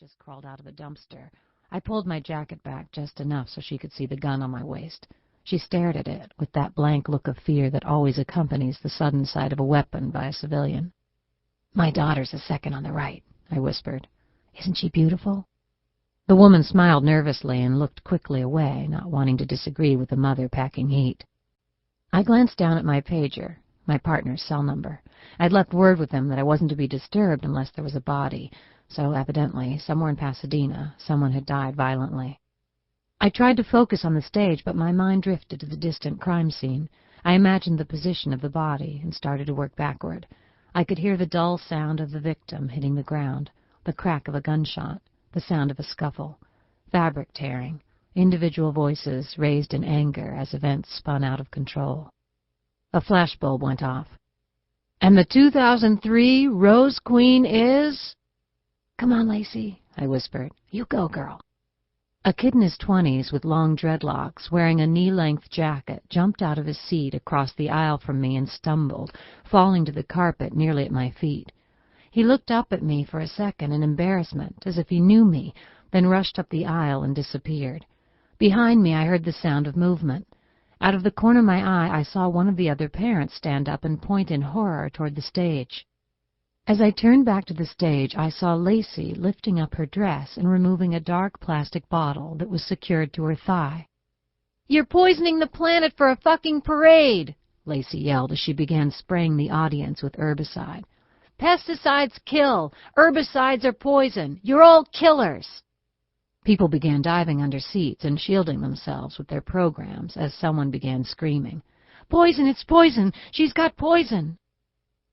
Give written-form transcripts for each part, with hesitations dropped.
just crawled out of the dumpster. I pulled my jacket back just enough so she could see the gun on my waist. She stared at it with that blank look of fear that always accompanies the sudden sight of a weapon by a civilian. "My daughter's the second on the right," I whispered. "Isn't she beautiful?" The woman smiled nervously and looked quickly away, not wanting to disagree with the mother packing heat. I glanced down at my pager, my partner's cell number. I'd left word with him that I wasn't to be disturbed unless there was a body, so evidently, somewhere in Pasadena, someone had died violently. I tried to focus on the stage, but my mind drifted to the distant crime scene. I imagined the position of the body and started to work backward. I could hear the dull sound of the victim hitting the ground, the crack of a gunshot, the sound of a scuffle, fabric tearing, individual voices raised in anger as events spun out of control. A flashbulb went off. "And the 2003 Rose Queen is—" "Come on, Lacey," I whispered. "You go, girl." A kid in his 20s with long dreadlocks, wearing a knee-length jacket, jumped out of his seat across the aisle from me and stumbled, falling to the carpet nearly at my feet. He looked up at me for a second in embarrassment, as if he knew me, then rushed up the aisle and disappeared. Behind me I heard the sound of movement. Out of the corner of my eye I saw one of the other parents stand up and point in horror toward the stage. As I turned back to the stage, I saw Lacey lifting up her dress and removing a dark plastic bottle that was secured to her thigh. "You're poisoning the planet for a fucking parade!" Lacey yelled as she began spraying the audience with herbicide. "Pesticides kill! Herbicides are poison! You're all killers!" People began diving under seats and shielding themselves with their programs as someone began screaming, "Poison! It's poison! She's got poison!"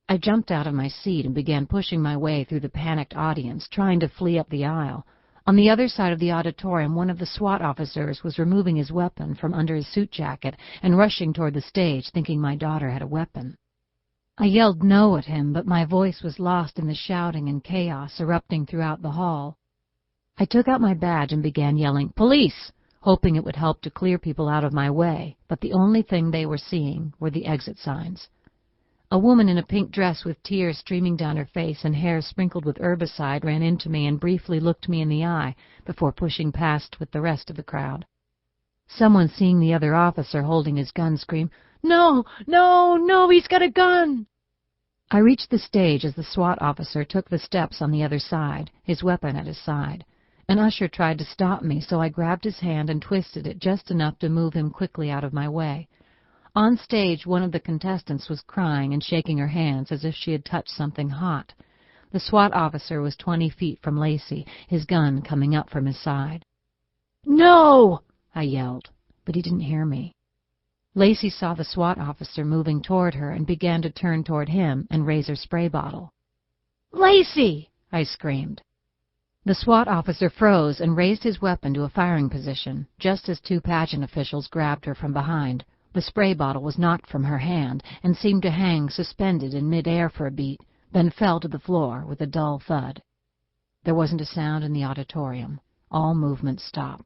I jumped out of my seat and began pushing my way through the panicked audience, trying to flee up the aisle. On the other side of the auditorium, one of the SWAT officers was removing his weapon from under his suit jacket and rushing toward the stage, thinking my daughter had a weapon. I yelled no at him, but my voice was lost in the shouting and chaos erupting throughout the hall. I took out my badge and began yelling, "Police!" hoping it would help to clear people out of my way, but the only thing they were seeing were the exit signs. A woman in a pink dress with tears streaming down her face and hair sprinkled with herbicide ran into me and briefly looked me in the eye before pushing past with the rest of the crowd. Someone, seeing the other officer holding his gun, screamed, "No, no, no, he's got a gun!" I reached the stage as the SWAT officer took the steps on the other side, his weapon at his side. An usher tried to stop me, so I grabbed his hand and twisted it just enough to move him quickly out of my way. On stage, one of the contestants was crying and shaking her hands as if she had touched something hot. The SWAT officer was 20 feet from Lacey, his gun coming up from his side. "No!" I yelled, but he didn't hear me. Lacey saw the SWAT officer moving toward her and began to turn toward him and raise her spray bottle. "Lacey!" I screamed. The SWAT officer froze and raised his weapon to a firing position, just as two pageant officials grabbed her from behind. The spray bottle was knocked from her hand and seemed to hang suspended in mid-air for a beat, then fell to the floor with a dull thud. There wasn't a sound in the auditorium. All movement stopped.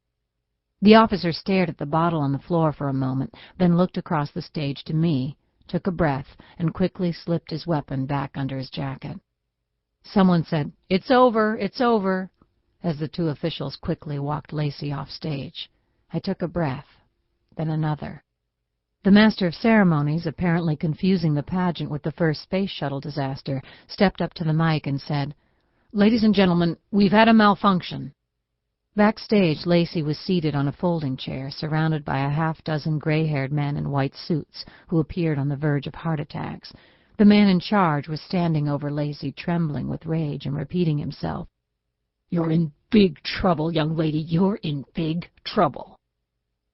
The officer stared at the bottle on the floor for a moment, then looked across the stage to me, took a breath, and quickly slipped his weapon back under his jacket. Someone said, "It's over, it's over," as the two officials quickly walked Lacey off stage. I took a breath, then another. The master of ceremonies, apparently confusing the pageant with the first space shuttle disaster, stepped up to the mic and said, "Ladies and gentlemen, we've had a malfunction." Backstage, Lacey was seated on a folding chair, surrounded by a half-dozen gray-haired men in white suits who appeared on the verge of heart attacks. The man in charge was standing over Lacey, trembling with rage and repeating himself, "You're in big trouble, young lady, you're in big trouble."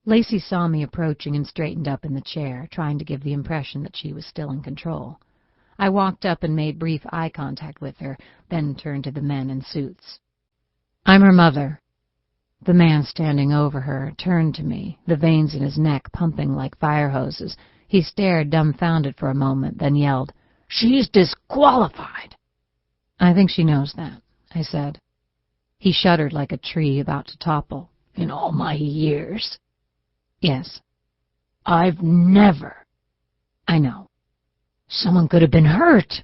Lacey saw me approaching and straightened up in the chair, trying to give the impression that she was still in control. I walked up and made brief eye contact with her, then turned to the men in suits. "I'm her mother." The man standing over her turned to me, the veins in his neck pumping like fire hoses. He stared dumbfounded for a moment, then yelled, "She's disqualified!" "I think she knows that," I said. He shuddered like a tree about to topple. "In all my years?" "Yes." "I've never—" "I know." "Someone could have been hurt."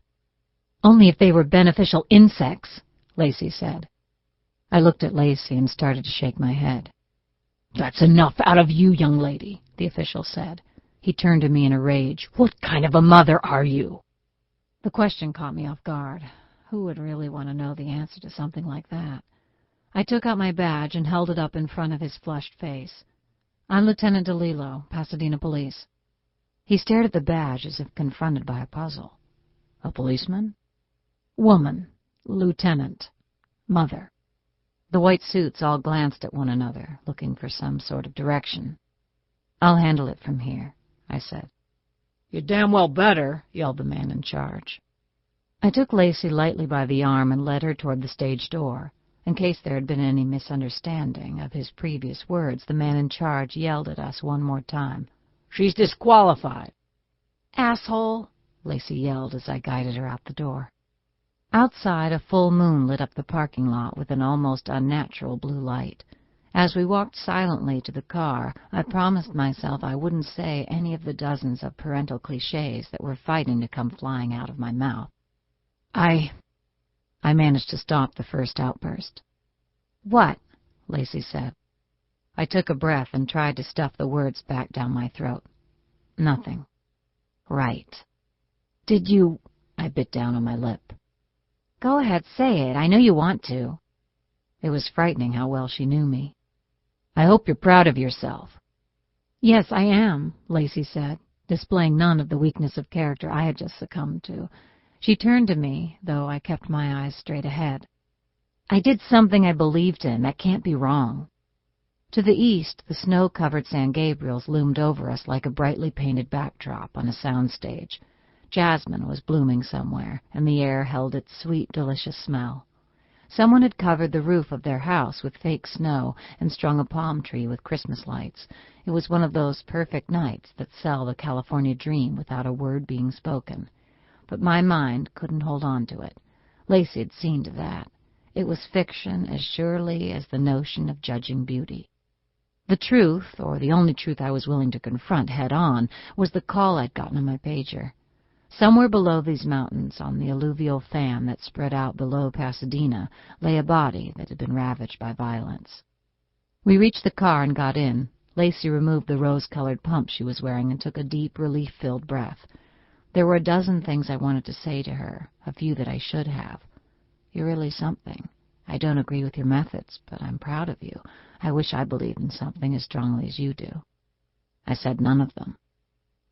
"Only if they were beneficial insects," Lacey said. I looked at Lacey and started to shake my head. "That's enough out of you, young lady," the official said. He turned to me in a rage. "What kind of a mother are you?" The question caught me off guard. Who would really want to know the answer to something like that? I took out my badge and held it up in front of his flushed face. "I'm Lieutenant DeLillo, Pasadena Police." He stared at the badge as if confronted by a puzzle. "A policeman?" "Woman. Lieutenant. Mother." The white suits all glanced at one another, looking for some sort of direction. "I'll handle it from here," I said. "You damn well better," yelled the man in charge. I took Lacey lightly by the arm and led her toward the stage door. In case there had been any misunderstanding of his previous words, the man in charge yelled at us one more time. "She's disqualified." "Asshole!" Lacey yelled as I guided her out the door. Outside, a full moon lit up the parking lot with an almost unnatural blue light. As we walked silently to the car, I promised myself I wouldn't say any of the dozens of parental cliches that were fighting to come flying out of my mouth. I managed to stop the first outburst. "What?" Lacey said. I took a breath and tried to stuff the words back down my throat. "Nothing." "Right. Did you—" I bit down on my lip. "Go ahead, say it. I know you want to." It was frightening how well she knew me. "I hope you're proud of yourself." "Yes, I am," Lacey said, displaying none of the weakness of character I had just succumbed to. She turned to me, though I kept my eyes straight ahead. "I did something I believed in. That can't be wrong." To the east, the snow-covered San Gabriels loomed over us like a brightly painted backdrop on a sound stage. Jasmine was blooming somewhere, and the air held its sweet, delicious smell. Someone had covered the roof of their house with fake snow and strung a palm tree with Christmas lights. It was one of those perfect nights that sell the California dream without a word being spoken. But my mind couldn't hold on to it. Lacey had seen to that. It was fiction as surely as the notion of judging beauty. The truth, or the only truth I was willing to confront head-on, was the call I'd gotten on my pager. Somewhere below these mountains, on the alluvial fan that spread out below Pasadena, lay a body that had been ravaged by violence. We reached the car and got in. Lacey removed the rose-colored pump she was wearing and took a deep, relief-filled breath. There were a dozen things I wanted to say to her, a few that I should have. "You're really something. I don't agree with your methods, but I'm proud of you. I wish I believed in something as strongly as you do." I said none of them.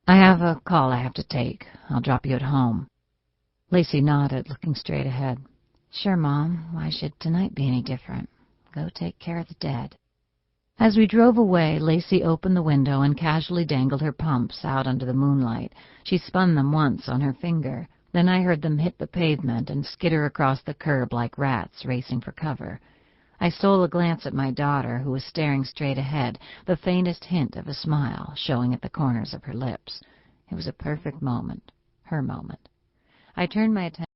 "I have a call I have to take. I'll drop you at home." Lacey nodded, looking straight ahead. "Sure, Mom. Why should tonight be any different? Go take care of the dead." As we drove away, Lacey opened the window and casually dangled her pumps out under the moonlight. She spun them once on her finger. Then I heard them hit the pavement and skitter across the curb like rats racing for cover. I stole a glance at my daughter, who was staring straight ahead, the faintest hint of a smile showing at the corners of her lips. It was a perfect moment, her moment. I turned my attention